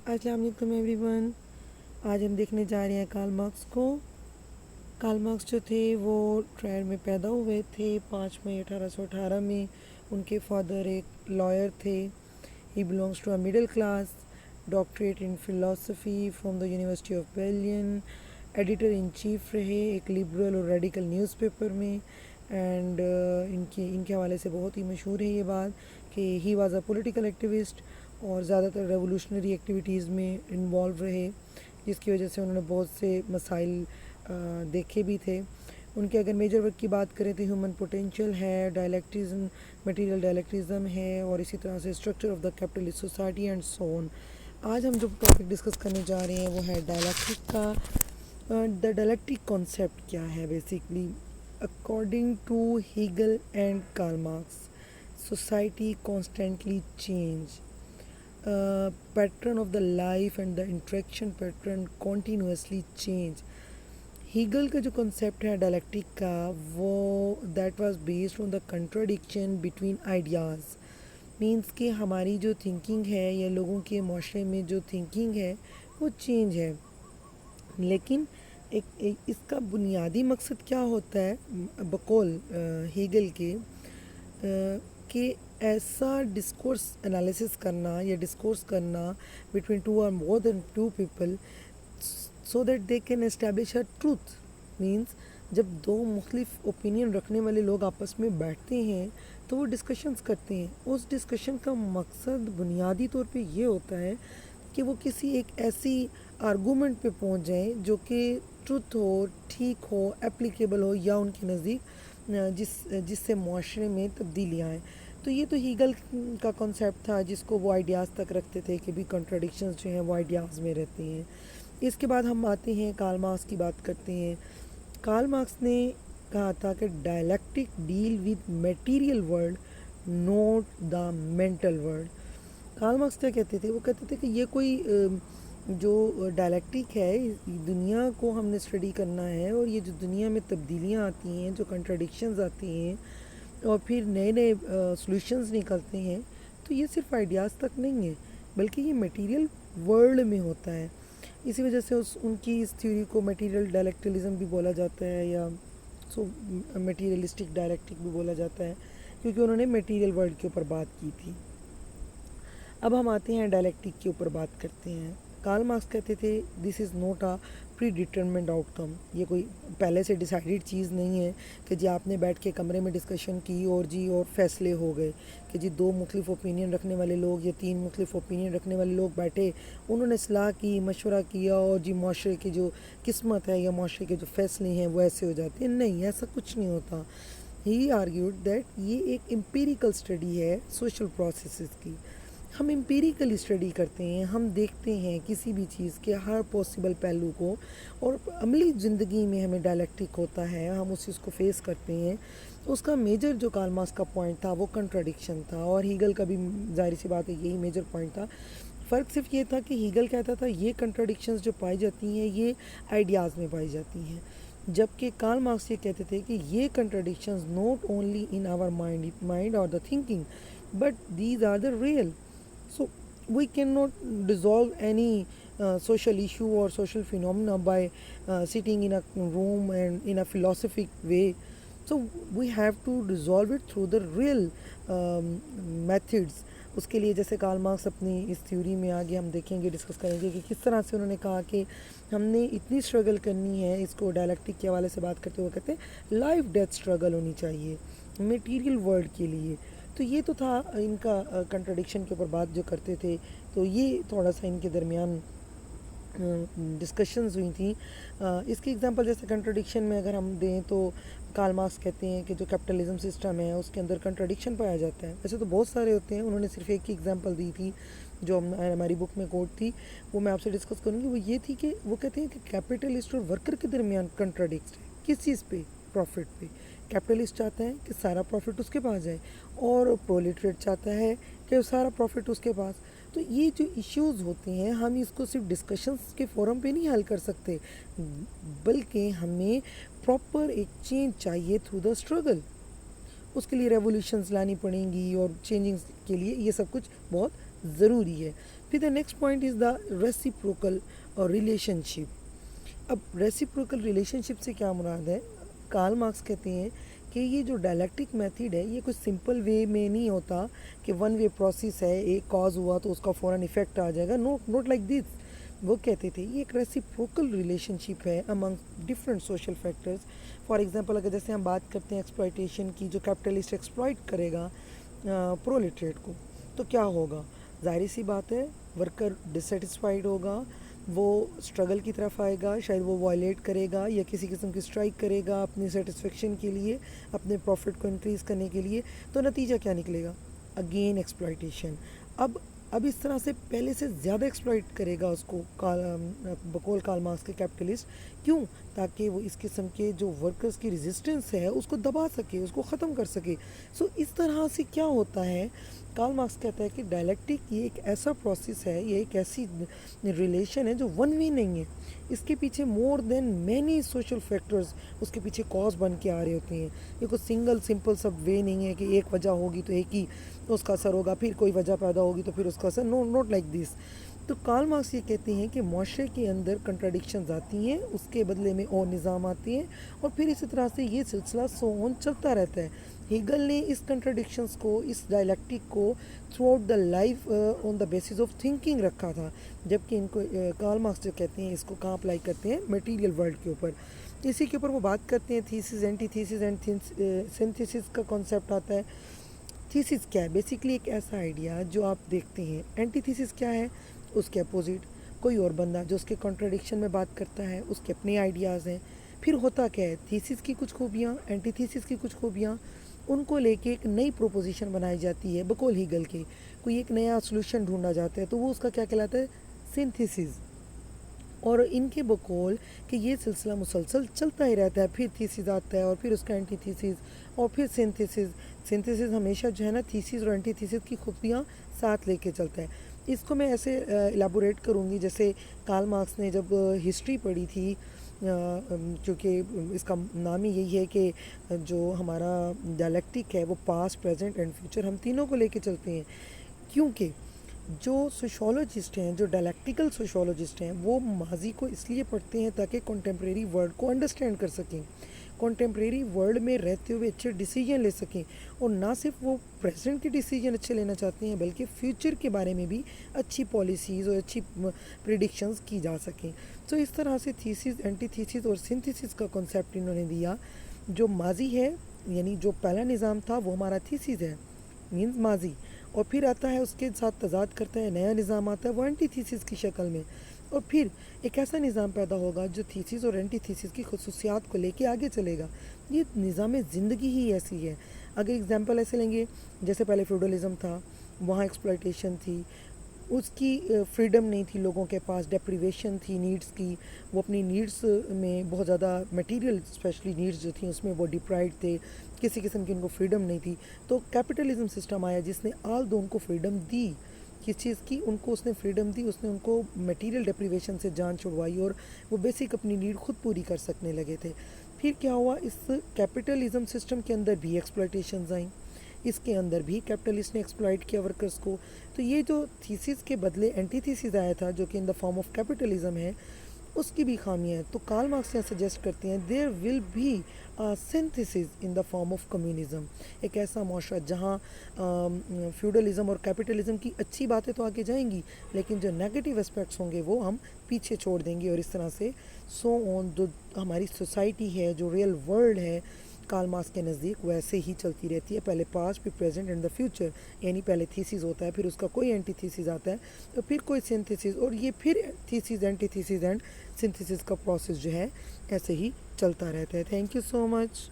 अस्सलाम वालेकुम एवरीवन। आज हम देखने जा रहे हैं कार्ल मार्क्स को। कार्ल मार्क्स जो थे वो ट्रायर में पैदा हुए थे 5 मई 1818 में। उनके फादर एक लॉयर थे। He belongs to a middle class. Doctorate in philosophy from the university of Berlin. Editor in chief रहे एक लिबरल और रेडिकल न्यूज़पेपर में। एंड इनके हवाले से बहुत ही मशहूर है ये बात कि he was a political activist और ज़्यादातर रेवोल्यूशनरी एक्टिविटीज़ में इन्वॉल्व रहे, जिसकी वजह से उन्होंने बहुत से मसाइल देखे भी थे। उनके अगर मेजर वर्क की बात करें तो ह्यूमन पोटेंशियल है, डायलेक्टिज्म, मटेरियल डायलेक्टिज्म है, और इसी तरह से structure of the capitalist society and so on. आज हम जो टॉपिक डिस्कस करने जा रहे हैं वो है डायलेक्टिक का। द डायलेक्टिक कॉन्सेप्ट क्या है basically? According to Hegel and Karl Marx, society constantly change. Pattern of the life and the interaction pattern continuously change. Hegel का जो कॉन्सेप्ट है डायलेक्टिक का, वो that was based on the contradiction between ideas. Means कि हमारी जो thinking है या लोगों के माशरे में जो थिंकिंग है वो चेंज है, लेकिन एक इसका बुनियादी मकसद क्या होता है बकौल हीगल के कि ऐसा डिस्कोर्स एनालिसिस करना या डिस्कोर्स करना बिटवीन टू और more than two people so that they can establish a truth. Means जब दो मुख्तलिफ ओपिनियन रखने वाले लोग आपस में बैठते हैं तो वो डिस्कशंस करते हैं। उस डिस्कशन का मकसद बुनियादी तौर पे ये होता है कि वो किसी एक ऐसी आर्गूमेंट पे पहुंच जाएं जो कि ट्रुथ हो, ठीक हो, एप्लीकेबल हो, या उनके नज़दीक जिससे माशरे में तब्दीलियाँ आएँ। तो ये तो हीगल का कॉन्सेप्ट था जिसको वो आइडियाज़ तक रखते थे कि भी कॉन्ट्रडिक्शंस जो हैं वो आइडियाज़ में रहती हैं। इसके बाद हम आते हैं कार्ल मार्क्स की बात करते हैं। कार्ल मार्क्स ने कहा था कि dialectic deal with material world not the mental world. Karl Marx क्या कहते थे? वो कहते थे कि ये कोई जो डायलेक्टिक है, दुनिया को हमने स्टडी करना है, और ये जो दुनिया में तब्दीलियाँ आती हैं, जो कंट्राडिक्शंस आती हैं और फिर नए नए सॉल्यूशंस निकलते हैं, तो ये सिर्फ आइडियाज़ तक नहीं है बल्कि ये मटेरियल वर्ल्ड में होता है। इसी वजह से उनकी इस थ्योरी को मटेरियल डायलेक्टिलिज्म भी बोला जाता है, या मटेरियलिस्टिक डायलेक्टिक भी बोला जाता है, क्योंकि उन्होंने मटेरियल वर्ल्ड के ऊपर बात की थी। अब हम आते हैं डायलेक्टिक के ऊपर बात करते हैं। कार्ल मार्क्स कहते थे this is not a pre determined outcome. ये कोई पहले से डिसाइडेड चीज़ नहीं है कि जी आपने बैठ के कमरे में डिस्कशन की और फैसले हो गए कि जी दो मुख्तलिफ ओपिनियन रखने वाले लोग या तीन मुख्तलिफ ओपिनियन रखने वाले लोग बैठे, उन्होंने सलाह की, मशवरा किया, और जी माशरे की जो किस्मत है या माशरे के जो फैसले हैं वो ऐसे हो जाते हैं। नहीं, ऐसा कुछ नहीं होता। ही आर्ग्यूड दैट ये एक एम्पिरिकल स्टडी है सोशल प्रोसेसेस की। हम एम्पिरिकली स्टडी करते हैं, हम देखते हैं किसी भी चीज़ के हर पॉसिबल पहलू को, और अमली ज़िंदगी में हमें डायलेक्टिक होता है, हम उस चीज़ को फेस करते हैं। उसका मेजर जो कार्ल मार्क्स का पॉइंट था वो कंट्राडिक्शन था, और हीगल का भी जाहिर सी बात है यही मेजर पॉइंट था। फ़र्क सिर्फ ये था कि हीगल कहता था ये कंट्राडिक्शंस जो पाई जाती हैं ये आइडियाज़ में पाई जाती हैं, जबकि कार्ल मार्क्स ये कहते थे कि ये contradictions not only in our mind or the thinking but these are the real. So we cannot resolve any social issue or social phenomena by sitting in a room and in a philosophic way. So we have to resolve it through the real methods. उसके लिए जैसे Karl Marx अपनी इस theory में आगे हम देखेंगे, discuss करेंगे कि किस तरह से उन्होंने कहा कि हमने इतनी स्ट्रगल करनी है। इसको डायलेक्टिक के हवाले से बात करते हुए कहते हैं लाइफ डेथ स्ट्रगल होनी चाहिए मटेरियल वर्ल्ड के लिए। तो ये तो था इनका कंट्राडिक्शन के ऊपर बात जो करते थे। तो ये थोड़ा सा इनके दरमियान डिस्कशंस हुई थी। इसकी एग्जांपल जैसे कंट्राडिक्शन में अगर हम दें तो कार्ल मार्क्स कहते हैं कि जो कैपिटलिज्म सिस्टम है उसके अंदर कंट्राडिक्शन पाया जाता है। वैसे तो बहुत सारे होते हैं, उन्होंने सिर्फ एक ही एग्जांपल दी थी जो हमारी बुक में कोट थी, वो मैं आपसे डिस्कस करूँगी। वो ये थी कि वो कहते हैं कि कैपिटलिस्ट और वर्कर के दरमियान कंट्राडिक्ट है। किस चीज़ पे? प्रॉफिट पे। कैपिटलिस्ट चाहता है कि सारा प्रॉफिट उसके पास जाए, और प्रोलेटरिएट चाहता है कि सारा प्रॉफिट उसके पास। तो ये जो इश्यूज़ होते हैं हम इसको सिर्फ डिस्कशंस के फोरम पे नहीं हल कर सकते, बल्कि हमें प्रॉपर एक चेंज चाहिए थ्रू द स्ट्रगल। उसके लिए रेवोल्यूशंस लानी पड़ेंगी, और चेंजिंग्स के लिए ये सब कुछ बहुत ज़रूरी है। फिर the next point is the reciprocal relationship. अब रेसिप्रोकल रिलेशनशिप से क्या मुराद है? कार्ल मार्क्स कहते हैं कि ये जो डायलैक्टिक मेथड है ये कुछ सिंपल वे में नहीं होता कि वन वे प्रोसेस है, एक कॉज हुआ तो उसका फ़ौरन इफेक्ट आ जाएगा. No, not like this. वो कहते थे ये एक रेसिप्रोकल रिलेशनशिप है among different social factors. For example अगर जैसे हम बात करते हैं एक्सप्लॉयटेशन की, जो कैपिटलिस्ट एक्सप्लॉइट करेगा प्रोलेटरेट को, तो क्या होगा? ज़ाहिर सी बात है, वर्कर डिससेटिस्फाइड होगा, वो स्ट्रगल की तरफ आएगा, शायद वो वायलेट करेगा या किसी किस्म की स्ट्राइक करेगा अपनी सेटिस्फेक्शन के लिए, अपने प्रॉफिट को इंक्रीज़ करने के लिए. तो नतीजा क्या निकलेगा? Again exploitation. अब इस तरह से पहले से ज़्यादा एक्सप्लॉइट करेगा उसको बकौल कार्ल मार्क्स के कैपिटलिस्ट. क्यों? ताकि वो इस किस्म के जो वर्कर्स की रेजिस्टेंस है उसको दबा सके, उसको ख़त्म कर सके. सो इस तरह से क्या होता है, कार्ल मार्क्स कहता है कि डायलैक्टिक ये एक ऐसा प्रोसेस है, ये एक ऐसी रिलेशन है जो वन वे नहीं है. इसके पीछे more than many social factors उसके पीछे कॉज बन के आ रहे होते हैं. ये कोई सिंगल सिंपल सब वे नहीं है कि एक वजह होगी तो एक ही उसका असर होगा, फिर कोई वजह पैदा होगी तो फिर उसका असर. No, not like this. तो कार्ल मार्क्स ये कहते हैं कि माशरे के अंदर कंट्राडिक्शंस आती हैं, उसके बदले में और निज़ाम आते हैं, और फिर इसी तरह से ये सिलसिला सो ऑन चलता रहता है. हीगल ने इस कंट्राडिक्शंस को, इस डायलैक्टिक को through out the life on the basis of thinking रखा था. जबकि इनको कार्ल मार्क्स जो कहते हैं इसको कहाँ अप्लाई करते हैं? मटेरियल वर्ल्ड के ऊपर. इसी के ऊपर वो बात करते हैं थीसिस, एंटीथीसिस एंड सिंथेसिस का कॉन्सेप्ट आता है. थीसिस क्या है? बेसिकली एक ऐसा आइडिया जो आप देखते हैं. एंटीथीसिस क्या है? उसके अपोजिट कोई और बंदा जो उसके कॉन्ट्रडिक्शन में बात करता है, उसके अपने आइडियाज़ हैं. फिर होता क्या है? थीसिस की कुछ खूबियाँ, एंटीथीसिस की कुछ खूबियाँ, उनको लेके एक नई प्रोपोजिशन बनाई जाती है बकौल हीगल की. कोई एक नया सोल्यूशन ढूंढा जाता है तो वो उसका क्या कहलाता है? सिंथेसिस. और इनके बकौल कि ये सिलसिला मुसलसल चलता ही रहता है. फिर थीसिस आता है और फिर उसका एंटीथीसिस और फिर सिंथेसिस. सिंथेसिस हमेशा जो है ना थीसिस और एंटीथीसिस की खूबियाँ साथ लेके चलता है. इसको मैं ऐसे एलाबोरेट करूँगी जैसे कार्ल मार्क्स ने जब हिस्ट्री पढ़ी थी, क्योंकि इसका नाम ही यही है कि जो हमारा डायलैक्टिक है वो पास्ट, प्रेजेंट एंड फ्यूचर हम तीनों को लेके चलते हैं. क्योंकि जो सोशोलॉजिस्ट हैं, जो डायलैक्टिकल सोशोलॉजिस्ट हैं, वो माजी को इसलिए पढ़ते हैं ताकि कॉन्टेम्प्रेरी वर्ल्ड को अंडरस्टैंड कर सकें, कॉन्टेम्प्रेरी वर्ल्ड में रहते हुए अच्छे डिसीजन ले सकें. और ना सिर्फ वो प्रेजेंट के डिसीजन अच्छे लेना चाहते हैं बल्कि फ्यूचर के बारे में भी अच्छी पॉलिसीज़ और अच्छी प्रिडिक्शंस की जा सकें. तो इस तरह से थीसिस, एंटीथीसिस और सिंथेसिस का कॉन्सेप्ट इन्होंने दिया. जो माजी है, यानी जो पहला निज़ाम था वो हमारा थीसिस है, मीन्स माजी. और फिर आता है उसके साथ तजाद करता है, नया निज़ाम आता है वो एंटीथीसिस की शक्ल में. और फिर एक ऐसा निज़ाम पैदा होगा जो थीसिस और एंटीथीसिस की खसूसियात को लेके आगे चलेगा. ये निज़ाम ज़िंदगी ही ऐसी है. अगर एग्जांपल ऐसे लेंगे, जैसे पहले फ्यूडलिज्म था, वहाँ एक्सप्लॉयटेशन थी, उसकी फ्रीडम नहीं थी लोगों के पास, डेप्रीवेशन थी नीड्स की, वो अपनी नीड्स में बहुत ज़्यादा मटेरियल स्पेशली नीड्स जो थी उसमें वो डिप्राइव्ड थे, किसी किस्म की उनको फ्रीडम नहीं थी. तो कैपिटलिज्म सिस्टम आया जिसने आल दो उनको फ्रीडम दी. किस चीज़ की? उनको उसने फ्रीडम दी, उसने उनको मटेरियल डेप्रीवेशन से जान छुड़वाई और वो बेसिक अपनी नीड खुद पूरी कर सकने लगे थे. फिर क्या हुआ? इस कैपिटलिज्म सिस्टम के अंदर भी एक्सप्लॉयटेशंस आई, इसके अंदर भी कैपिटलिस्ट ने एक्सप्लॉइट किया वर्कर्स को. तो ये जो थीसिस के बदले एंटीथीसिस आया था जो कि इन द फॉर्म ऑफ कैपिटलिज्म है, उसकी भी खामियां हैं. तो कार्ल मार्क्स यहाँ सजेस्ट करते हैं there will be synthesis in the form of communism. एक ऐसा माशरा जहाँ फ्यूडलिज्म और कैपिटलिज्म की अच्छी बातें तो आगे जाएंगी लेकिन जो नेगेटिव एस्पेक्ट्स होंगे वो हम पीछे छोड़ देंगे. और इस तरह से सो ऑन जो हमारी सोसाइटी है, जो रियल वर्ल्ड है, कार्ल मार्क्स के नज़दीक वैसे ही चलती रहती है. पहले पास्ट, फिर प्रेजेंट एंड द फ्यूचर. यानी पहले थीसिस होता है, फिर उसका कोई एंटी थीसिस आता है, तो फिर कोई सिंथेसिस, और ये फिर thesis, anti thesis and synthesis का प्रोसेस जो है ऐसे ही चलता रहता है. Thank you so much.